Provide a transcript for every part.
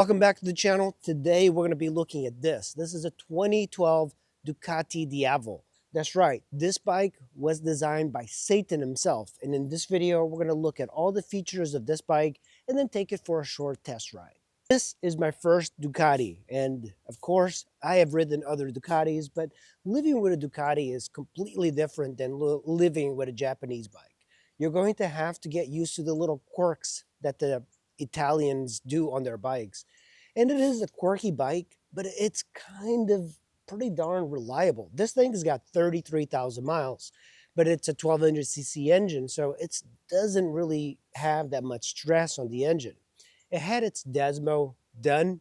Welcome back to the channel. Today we're going to be looking at this. This is a 2012 Ducati Diavel. That's right, this bike was designed by Satan himself. And in this video, we're going to look at all the features of this bike and then take it for a short test ride. This is my first Ducati. And of course, I have ridden other Ducatis, but living with a Ducati is completely different than living with a Japanese bike. You're going to have to get used to the little quirks that the Italians do on their bikes. And it is a quirky bike, but it's kind of pretty darn reliable. This thing has got 33,000 miles, but it's a 1200cc engine, so it doesn't really have that much stress on the engine. It had its Desmo done,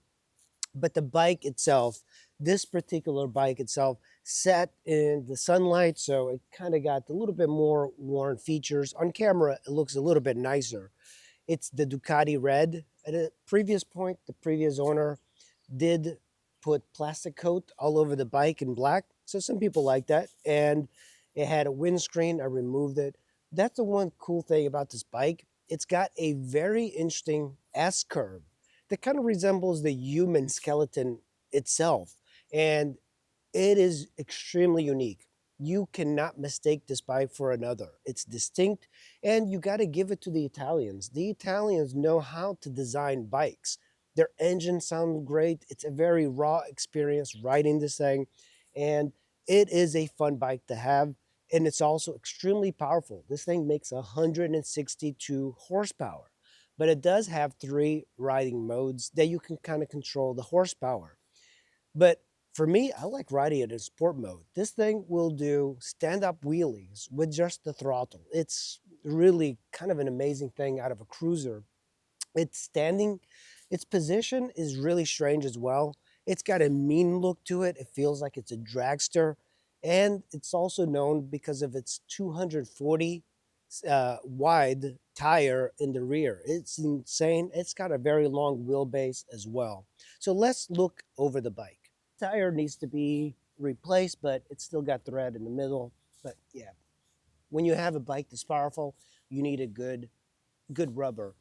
but the bike itself, this particular bike itself, sat in the sunlight, so it kind of got a little bit more worn features. On camera, it looks a little bit nicer. It's the Ducati red. At a previous point, the previous owner did put plastic coat all over the bike in black. So some people like that. And it had a windscreen. I removed it. That's the one cool thing about this bike. It's got a very interesting S curve that kind of resembles the human skeleton itself. And it is extremely unique. You cannot mistake this bike for another. It's distinct, and you got to give it to the Italians. The Italians know how to design bikes. Their engines sound great. It's a very raw experience riding this thing, and it is a fun bike to have, and it's also extremely powerful. This thing makes 162 horsepower, but it does have 3 riding modes that you can kind of control the horsepower. But for me, I like riding it in sport mode. This thing will do stand-up wheelies with just the throttle. It's really kind of an amazing thing out of a cruiser. It's standing, its position is really strange as well. It's got a mean look to it. It feels like it's a dragster. And it's also known because of its 240 wide tire in the rear. It's insane. It's got a very long wheelbase as well. So let's look over the bike. Tire needs to be replaced, but it's still got thread in the middle. But yeah, when you have a bike this powerful, you need a good rubber.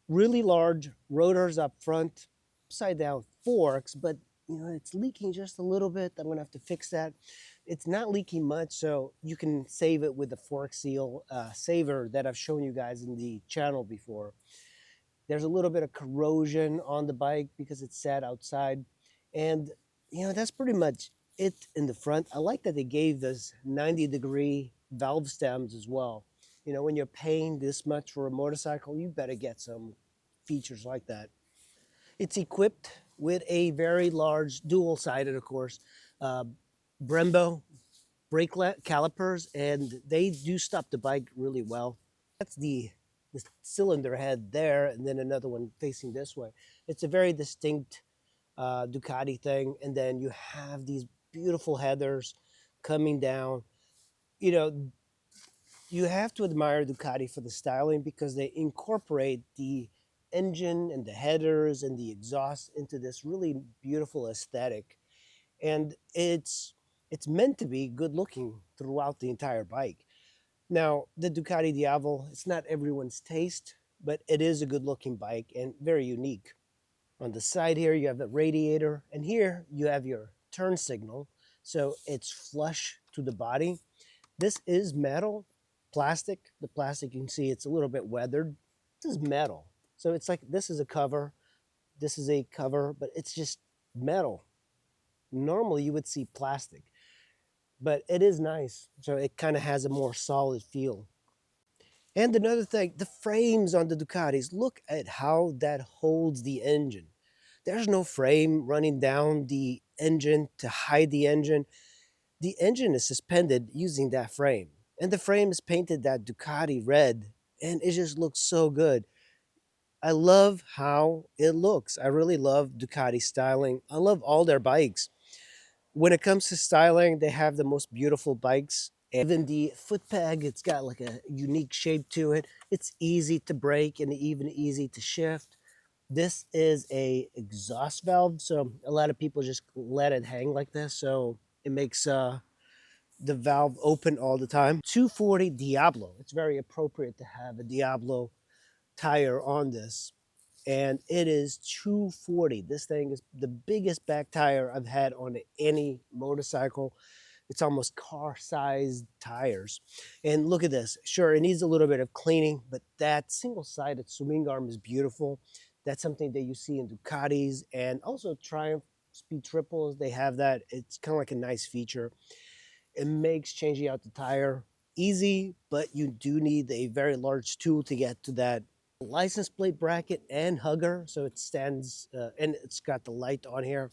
Really large rotors up front, upside down forks, but it's leaking just a little bit. I'm gonna have to fix that. It's not leaking much, so you can save it with the fork seal saver that I've shown you guys in the channel before. There's a little bit of corrosion on the bike because it's sat outside. And, that's pretty much it in the front. I like that they gave this 90-degree valve stems as well. When you're paying this much for a motorcycle, you better get some features like that. It's equipped with a very large dual-sided, of course, uh, Brembo brake calipers, and they do stop the bike really well. That's the cylinder head there, and then another one facing this way. It's a very distinct Ducati thing. And then you have these beautiful headers coming down. You know, you have to admire Ducati for the styling because they incorporate the engine and the headers and the exhaust into this really beautiful aesthetic. And it's meant to be good looking throughout the entire bike. Now, the Ducati Diavel, it's not everyone's taste, but it is a good looking bike and very unique. On the side here, you have the radiator, and here you have your turn signal. So it's flush to the body. This is metal, plastic. The plastic, you can see it's a little bit weathered. This is metal. So it's like this is a cover, this is a cover, but it's just metal. Normally you would see plastic, but it is nice. So it kind of has a more solid feel. And another thing, the frames on the Ducatis, look at how that holds the engine. There's no frame running down the engine to hide the engine. The engine is suspended using that frame. And the frame is painted that Ducati red, and it just looks so good. I love how it looks. I really love Ducati styling. I love all their bikes. When it comes to styling, they have the most beautiful bikes. Even the foot peg, it's got like a unique shape to it. It's easy to brake and even easy to shift. This is a exhaust valve, so a lot of people just let it hang like this, so it makes the valve open all the time. 240 Diablo. It's very appropriate to have a Diablo tire on this. and it is 240. This thing is the biggest back tire I've had on any motorcycle. It's almost car-sized tires. And look at this. Sure, it needs a little bit of cleaning, but that single-sided swing arm is beautiful. That's something that you see in Ducatis and also Triumph Speed Triples. They have that. It's kind of like a nice feature. It makes changing out the tire easy, but you do need a very large tool to get to that license plate bracket and hugger. So it stands and it's got the light on here.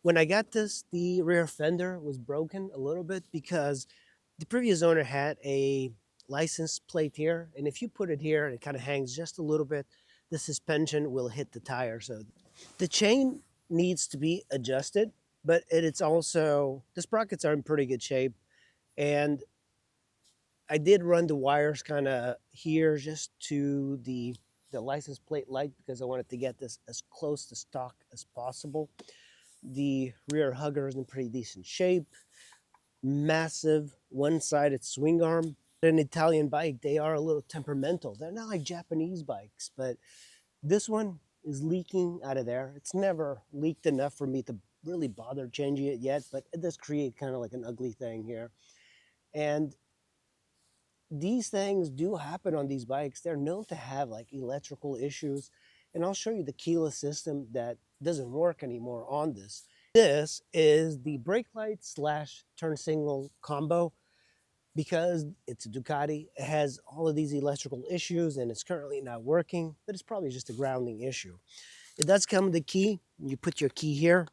When I got this, the rear fender was broken a little bit because the previous owner had a license plate here. And if you put it here and it kind of hangs just a little bit, the suspension will hit the tire. So the chain needs to be adjusted, but it's also, the sprockets are in pretty good shape. And I did run the wires kind of here just to the license plate light because I wanted to get this as close to stock as possible. The rear hugger is in pretty decent shape. Massive one-sided swing arm. An Italian bike, they are a little temperamental. They're not like Japanese bikes, but this one is leaking out of there. It's never leaked enough for me to really bother changing it yet, but it does create kind of like an ugly thing here. And these things do happen on these bikes. They're known to have like electrical issues. And I'll show you the keyless system that doesn't work anymore on this. This is the brake light slash turn signal combo. Because it's a Ducati, it has all of these electrical issues and it's currently not working, but it's probably just a grounding issue. It does come with a key. You put your key here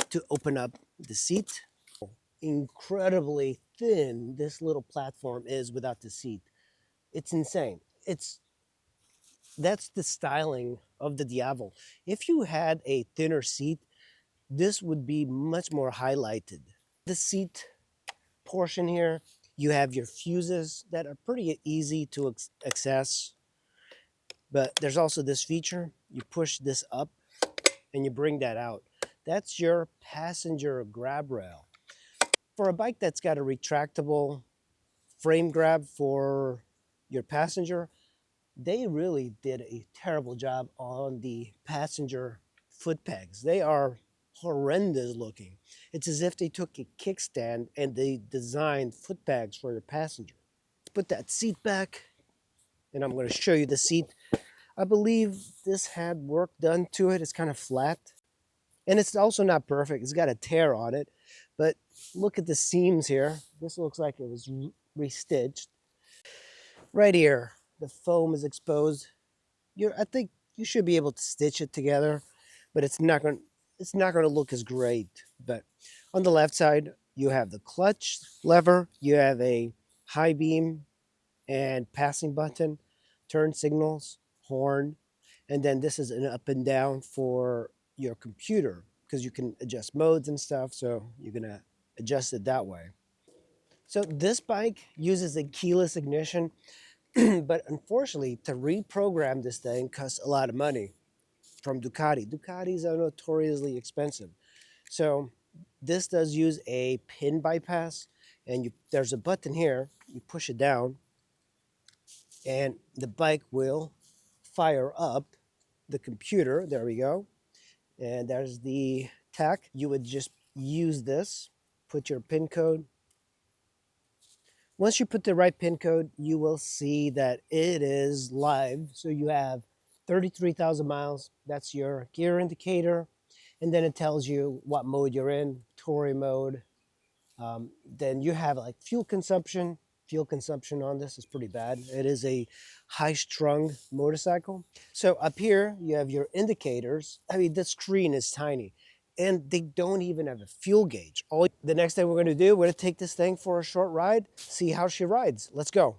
to open up the seat. Incredibly thin this little platform is without the seat. It's insane. That's the styling of the Diavel. If you had a thinner seat, this would be much more highlighted. The seat portion here, you have your fuses that are pretty easy to access, but there's also this feature. You push this up and you bring that out. That's your passenger grab rail. For a bike that's got a retractable frame grab for your passenger, they really did a terrible job on the passenger foot pegs. They are horrendous looking. It's as if they took a kickstand and they designed foot pegs for the passenger. Put that seat back, and I'm going to show you the seat. I believe this had work done to it. It's kind of flat, and it's also not perfect. It's got a tear on it, but look at the seams here. This looks like it was restitched. Right here, the foam is exposed. I think you should be able to stitch it together, but it's not going to look as great. But on the left side, you have the clutch lever, you have a high beam and passing button, turn signals, horn, and then this is an up and down for your computer because you can adjust modes and stuff, so you're going to adjust it that way. So this bike uses a keyless ignition, but unfortunately, to reprogram this thing costs a lot of money from Ducati. Ducatis are notoriously expensive. So this does use a pin bypass, and there's a button here. You push it down, and the bike will fire up the computer. There we go. And there's the tach. You would just use this, put your pin code. Once you put the right pin code, you will see that it is live. So you have 33,000 miles. That's your gear indicator. And then it tells you what mode you're in, touring mode. Then you have like fuel consumption. Fuel consumption on this is pretty bad. It is a high-strung motorcycle. So up here, you have your indicators. I mean, the screen is tiny. And they don't even have a fuel gauge. The next thing we're going to do, we're going to take this thing for a short ride, see how she rides. Let's go.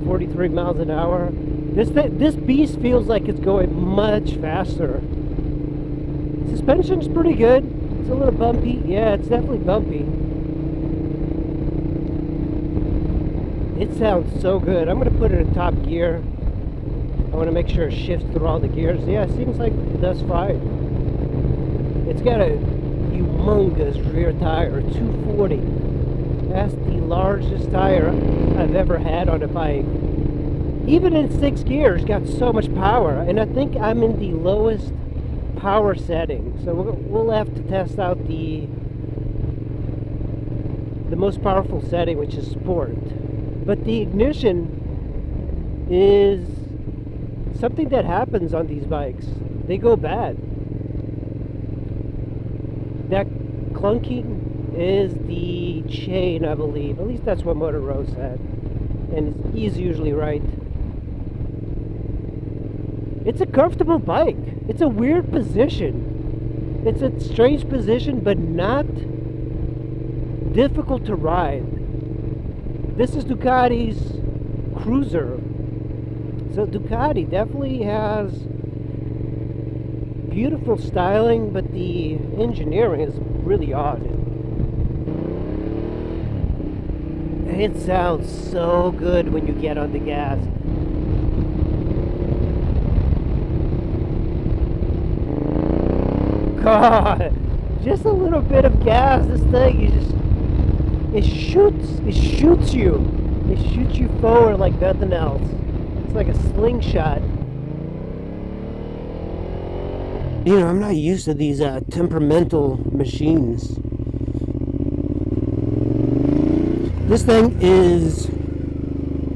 43 miles an hour. This beast feels like it's going much faster. Suspension's pretty good. It's a little bumpy. Yeah, it's definitely bumpy. It sounds so good. I'm going to put it in top gear. I want to make sure it shifts through all the gears. Yeah, it seems like it does fine. It's got a humongous rear tire, 240. That's the largest tire I've ever had on a bike. Even in 6 gears, got so much power. And I think I'm in the lowest power setting. So we'll have to test out the most powerful setting, which is sport. But the ignition is something that happens on these bikes. They go bad. That clunking is the chain, I believe. At least that's what Motor Row said. And he's usually right. It's a comfortable bike. It's a weird position. It's a strange position, but not difficult to ride. This is Ducati's cruiser. So Ducati definitely has beautiful styling, but the engineering is really odd. It sounds so good when you get on the gas. God, just a little bit of gas, this thing, it shoots you forward like nothing else. It's like a slingshot. You know, I'm not used to these temperamental machines. This thing is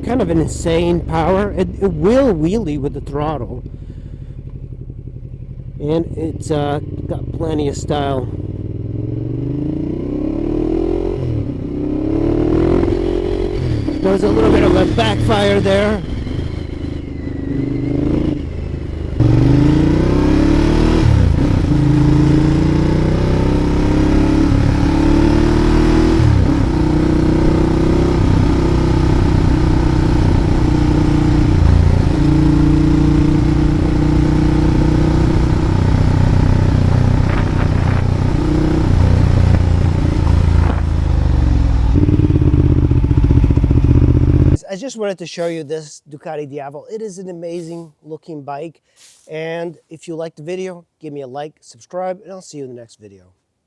kind of an insane power. It will wheelie with the throttle. And it's got plenty of style. There was a little bit of a backfire there. I just wanted to show you this Ducati Diavel. It is an amazing looking bike. And if you liked the video, give me a like, subscribe, and I'll see you in the next video.